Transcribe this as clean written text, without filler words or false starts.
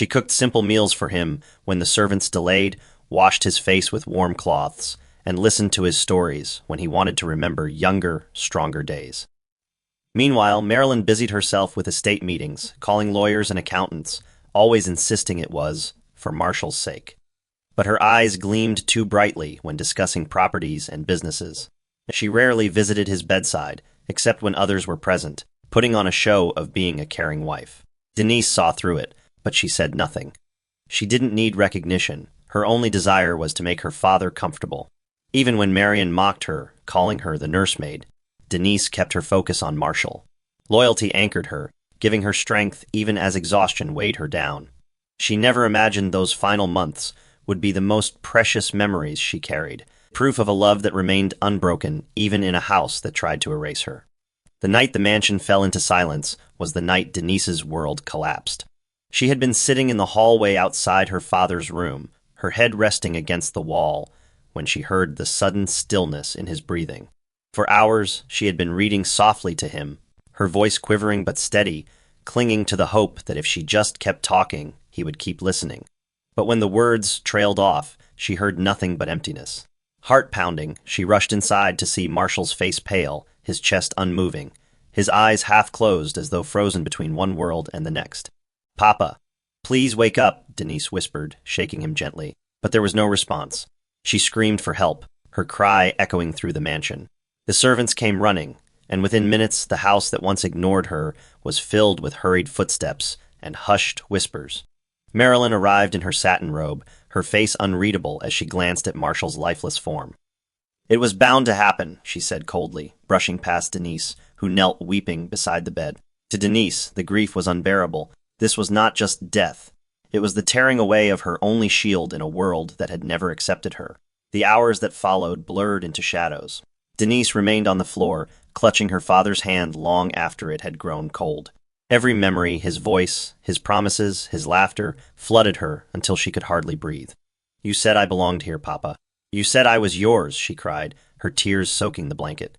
She cooked simple meals for him when the servants delayed, washed his face with warm cloths, and listened to his stories when he wanted to remember younger, stronger days. Meanwhile, Marilyn busied herself with estate meetings, calling lawyers and accountants, always insisting it was for Marshall's sake. But her eyes gleamed too brightly when discussing properties and businesses. She rarely visited his bedside, except when others were present, putting on a show of being a caring wife. Denise saw through it, but she said nothing. She didn't need recognition. Her only desire was to make her father comfortable. Even when Marion mocked her, calling her the nursemaid, Denise kept her focus on Marshall. Loyalty anchored her, giving her strength even as exhaustion weighed her down. She never imagined those final months would be the most precious memories she carried, proof of a love that remained unbroken even in a house that tried to erase her. The night the mansion fell into silence was the night Denise's world collapsed. She had been sitting in the hallway outside her father's room, her head resting against the wall, when she heard the sudden stillness in his breathing. For hours, she had been reading softly to him, her voice quivering but steady, clinging to the hope that if she just kept talking, he would keep listening. But when the words trailed off, she heard nothing but emptiness. Heart-pounding, she rushed inside to see Marshall's face pale, his chest unmoving, his eyes half-closed as though frozen between one world and the next. "Papa, please wake up," Denise whispered, shaking him gently. But there was no response. She screamed for help, her cry echoing through the mansion. The servants came running, and within minutes the house that once ignored her was filled with hurried footsteps and hushed whispers. Marilyn arrived in her satin robe, her face unreadable as she glanced at Marshall's lifeless form. "It was bound to happen," she said coldly, brushing past Denise, who knelt weeping beside the bed. To Denise, the grief was unbearable. This was not just death. It was the tearing away of her only shield in a world that had never accepted her. The hours that followed blurred into shadows. Denise remained on the floor, clutching her father's hand long after it had grown cold. Every memory, his voice, his promises, his laughter, flooded her until she could hardly breathe. "You said I belonged here, Papa. You said I was yours," she cried, her tears soaking the blanket.